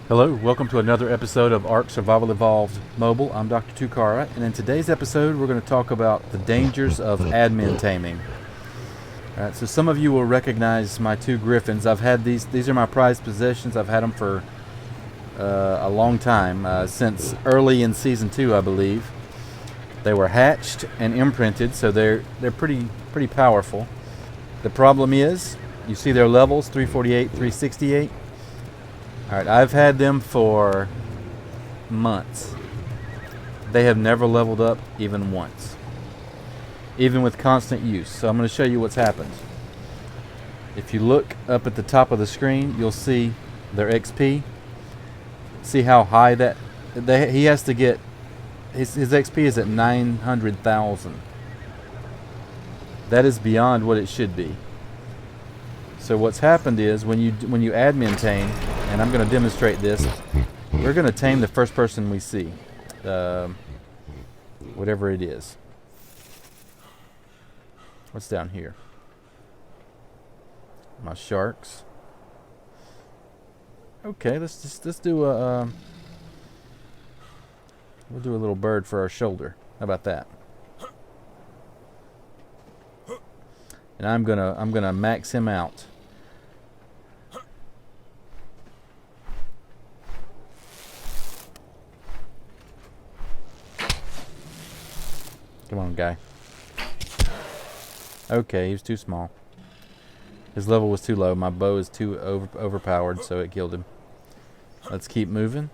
Hello, welcome to another episode of Ark Survival Evolved Mobile. I'm Dr. Tokara, and in today's episode we're going to talk about the dangers of admin taming. Alright, so some of you will recognize my two griffins. I've had these are my prized possessions. I've had them for a long time, since early in Season 2, I believe. They were hatched and imprinted, so they're pretty powerful. The problem is, you see their levels, 348, 368. Alright, I've had them for months. They have never leveled up even once, even with constant use. So I'm going to show you what's happened. If you look up at the top of the screen, you'll see their XP. See how high that he has to get. His XP is at 900,000. That is beyond what it should be. So what's happened is when you admin tame, and I'm going to demonstrate this, we're going to tame the first person we see, whatever it is. What's down here? My sharks. Okay, let's do a we'll do a little bird for our shoulder. How about that? And I'm gonna max him out. Come on, guy. Okay, he was too small. His level was too low. My bow is too overpowered, so it killed him. Let's keep moving.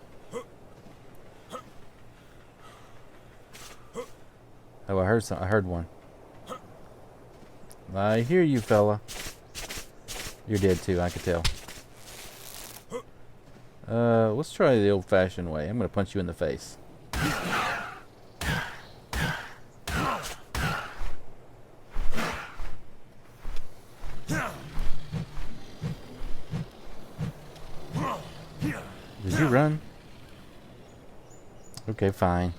Oh, I heard one. I hear you, fella. You're dead too, I could tell. Let's try the old-fashioned way. I'm gonna punch you in the face. Did you run? Okay, fine.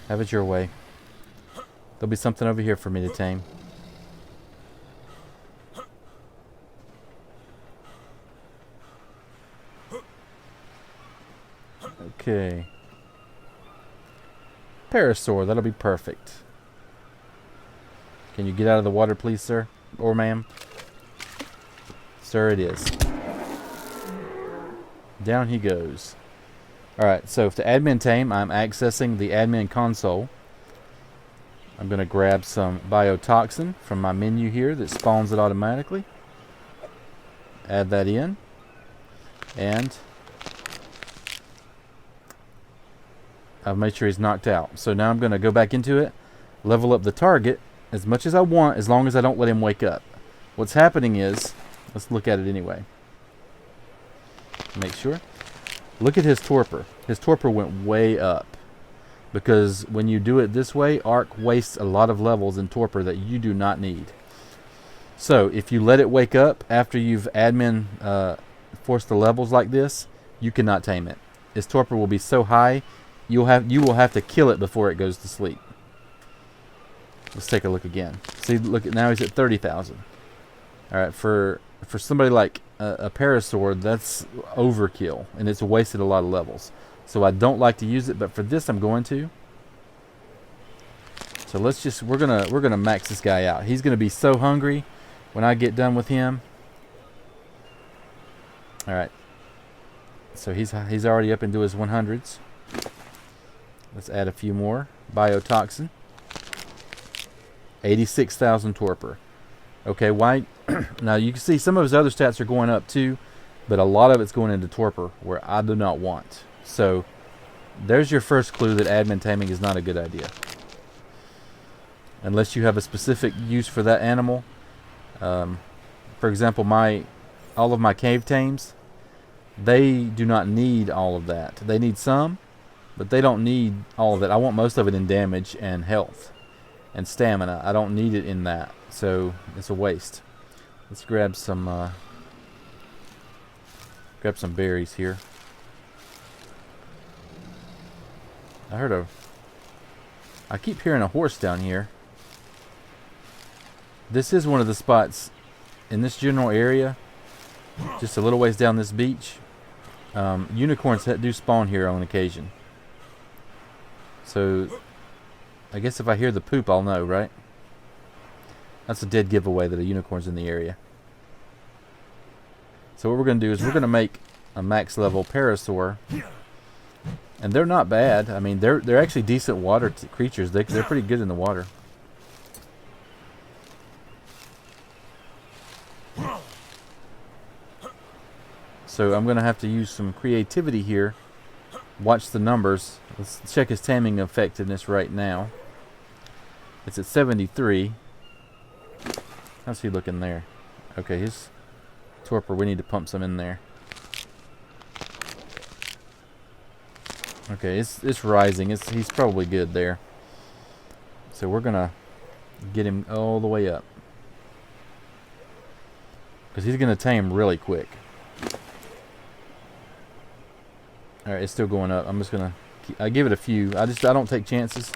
Have it your way. There'll be something over here for me to tame. Okay. Parasaur, that'll be perfect. Can you get out of the water, please, sir? Or ma'am? Sir, it is. Down he goes. Alright, so to admin tame, I'm accessing the admin console. I'm going to grab some biotoxin from my menu here that spawns it automatically. Add that in. And I've made sure he's knocked out. So now I'm going to go back into it, level up the target as much as I want, as long as I don't let him wake up. What's happening is, let's look at it anyway. Make sure. Look at his torpor. His torpor went way up. Because when you do it this way, Ark wastes a lot of levels in torpor that you do not need. So if you let it wake up after you've admin forced the levels like this, you cannot tame it. Its torpor will be so high, you will have to kill it before it goes to sleep. Let's take a look again. See, look at now he's at 30,000. All right, for somebody like a Parasaur, that's overkill, and it's wasted a lot of levels. So I don't like to use it, but for this I'm going to. So let's just we're gonna max this guy out. He's gonna be so hungry when I get done with him. All right. So he's already up into his 100s. Let's add a few more biotoxin. 86,000 torpor. Okay, why? Now you can see some of his other stats are going up too, but a lot of it's going into torpor where I do not want. So there's your first clue that admin taming is not a good idea. Unless you have a specific use for that animal. For example, all of my cave tames, they do not need all of that. They need some, but they don't need all of it. I want most of it in damage and health and stamina. I don't need it in that, so it's a waste. Let's grab some berries here. I keep hearing a horse down here. This is one of the spots in this general area, just a little ways down this beach. Unicorns do spawn here on occasion. So, I guess if I hear the poop, I'll know, right? That's a dead giveaway that a unicorn's in the area. So what we're going to do is we're going to make a max level parasaur. And they're not bad. I mean, they're actually decent water creatures. They're pretty good in the water. So I'm going to have to use some creativity here. Watch the numbers. Let's check his taming effectiveness right now. It's at 73. How's he looking there? Okay, his torpor, we need to pump some in there. Okay, it's rising. He's probably good there. So we're gonna get him all the way up, because he's gonna tame really quick. All right, it's still going up. I'm just gonna I give it a few. I don't take chances.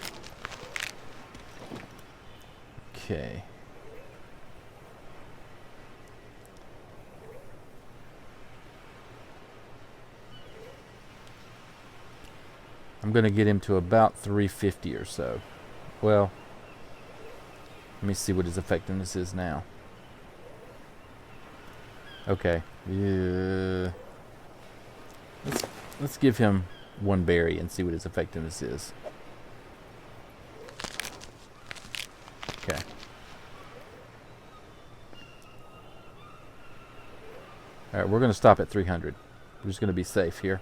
Okay. I'm going to get him to about 350 or so. Well, let me see what his effectiveness is now. Okay. Let's give him one berry and see what his effectiveness is. Okay. Alright, we're going to stop at 300. We're just going to be safe here.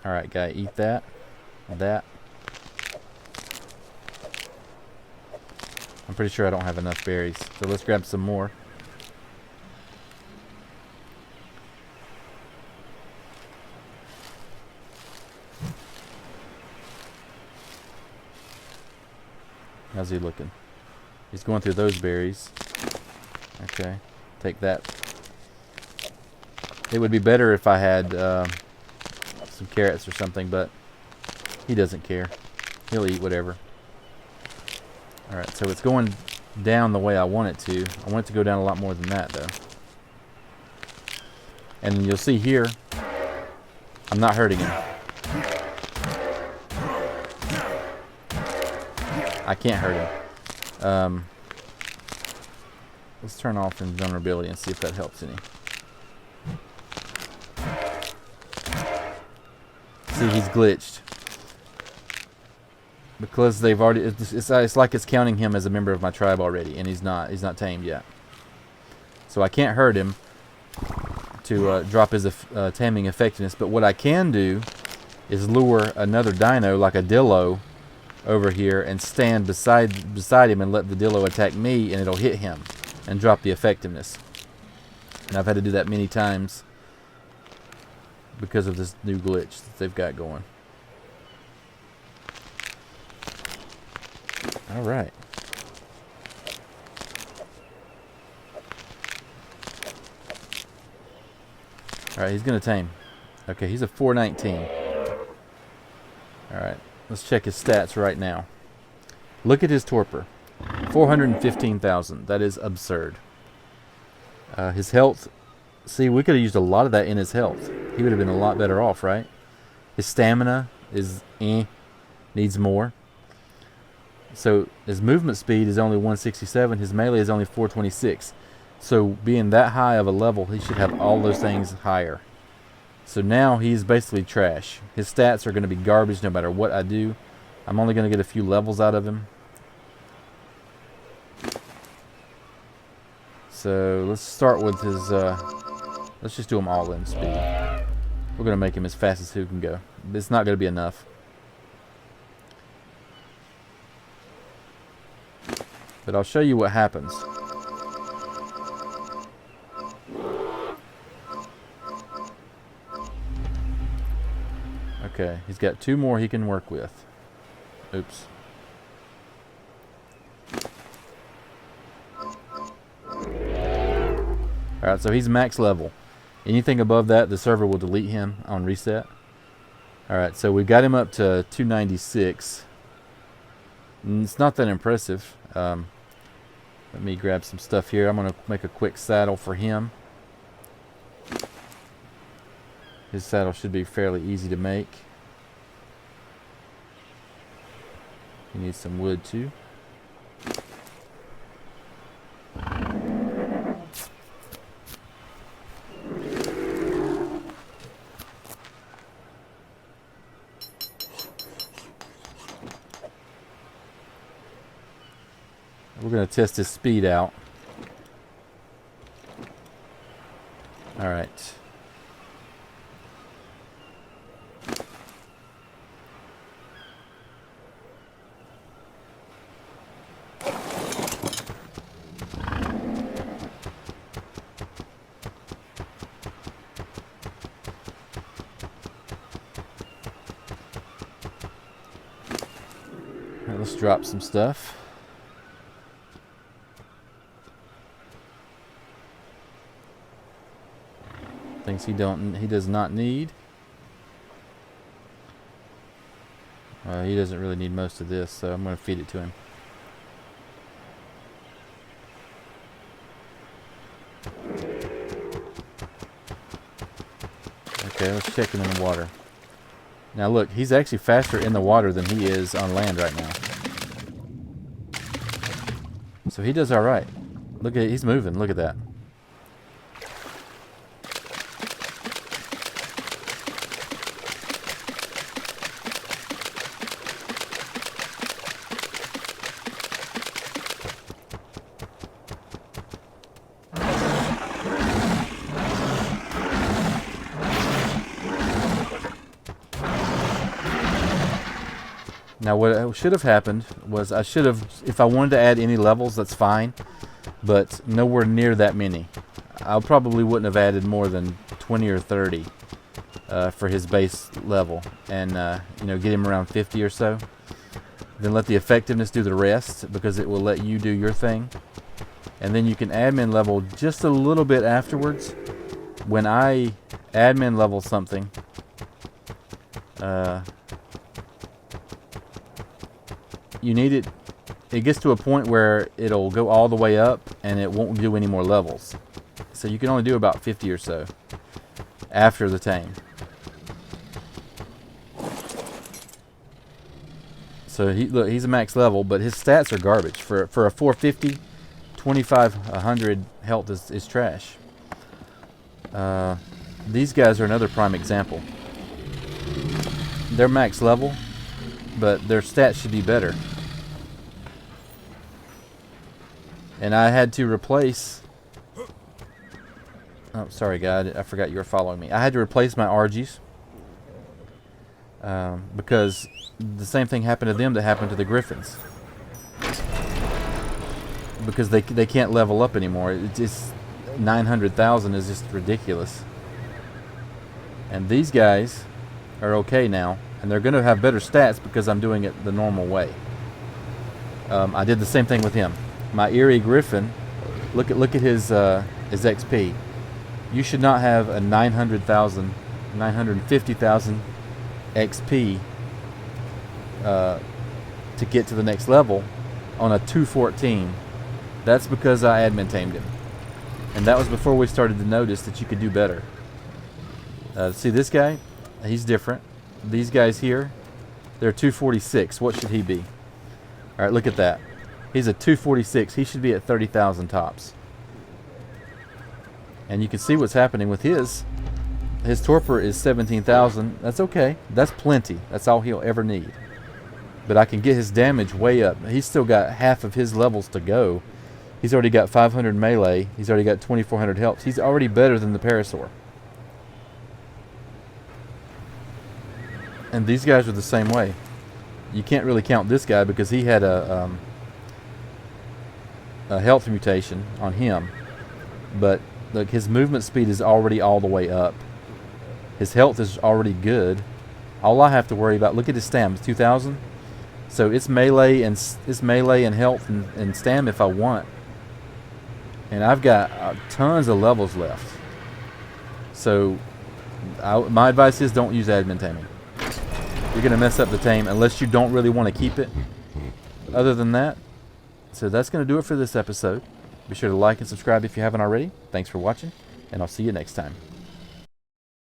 Alright, guy, eat that. That. I'm pretty sure I don't have enough berries, so let's grab some more. How's he looking? He's going through those berries. Okay, take that. It would be better if I had some carrots or something, but he doesn't care. He'll eat whatever. Alright, so it's going down the way I want it to. I want it to go down a lot more than that, though. And you'll see here, I'm not hurting him. I can't hurt him. Let's turn off invulnerability and see if that helps any. See, he's glitched. Because they've already... It's like it's counting him as a member of my tribe already, and he's not tamed yet. So I can't hurt him to drop his taming effectiveness. But what I can do is lure another dino, like a dillo, over here and stand beside him and let the dillo attack me, and it'll hit him and drop the effectiveness. And I've had to do that many times because of this new glitch that they've got going. Alright. Alright, he's going to tame. Okay, he's a 419. Alright, let's check his stats right now. Look at his torpor. 415,000. That is absurd. His health... See, we could have used a lot of that in his health. He would have been a lot better off, right? His stamina is needs more. So his movement speed is only 167. His melee is only 426. So being that high of a level, he should have all those things higher. So now he's basically trash. His stats are going to be garbage no matter what I do. I'm only going to get a few levels out of him. So let's start with his... let's just do him all in speed. We're going to make him as fast as he can go. It's not going to be enough. But I'll show you what happens. Okay, he's got 2 more he can work with. Oops. Alright, so he's max level. Anything above that, the server will delete him on reset. Alright, so we got him up to 296. It's not that impressive. Let me grab some stuff here. I'm going to make a quick saddle for him. His saddle should be fairly easy to make. He needs some wood too. We're going to test his speed out. All right. All right, let's drop some stuff. Things he does not need. He doesn't really need most of this, so I'm going to feed it to him. Okay, let's check him in the water. Now look, he's actually faster in the water than he is on land right now. So he does all right. Look at, he's moving. Look at that. Now what should have happened was I should have, if I wanted to add any levels, that's fine, but nowhere near that many. I probably wouldn't have added more than 20 or 30 for his base level, and you know, get him around 50 or so. Then let the effectiveness do the rest, because it will let you do your thing. And then you can admin level just a little bit afterwards. When I admin level something, you need it, it gets to a point where it'll go all the way up and it won't do any more levels. So you can only do about 50 or so after the tame. So look, he's a max level, but his stats are garbage. For a 450, 2500 health is trash. These guys are another prime example. They're max level, but their stats should be better. And I had to replace... Oh, sorry, guy. I forgot you were following me. I had to replace my RGs. Because the same thing happened to them that happened to the Griffins. Because they can't level up anymore. It's just 900,000 is just ridiculous. And these guys are okay now. And they're going to have better stats because I'm doing it the normal way. I did the same thing with him. My Erie Griffin, look at his XP. You should not have a 900,000, 950,000 XP to get to the next level on a 214. That's because I admin tamed him. And that was before we started to notice that you could do better. See this guy? He's different. These guys here, they're 246. What should he be? All right, look at that. He's a 246. He should be at 30,000 tops. And you can see what's happening with his. His torpor is 17,000. That's okay. That's plenty. That's all he'll ever need. But I can get his damage way up. He's still got half of his levels to go. He's already got 500 melee. He's already got 2,400 health. He's already better than the Parasaur. And these guys are the same way. You can't really count this guy because he had a health mutation on him. But look, his movement speed is already all the way up. His health is already good. All I have to worry about, look at his stam, it's 2,000. So it's melee and health and stam if I want. And I've got tons of levels left. So my advice is don't use admin taming. You're going to mess up the tame unless you don't really want to keep it. Other than that, so that's going to do it for this episode. Be sure to like and subscribe if you haven't already. Thanks for watching, and I'll see you next time.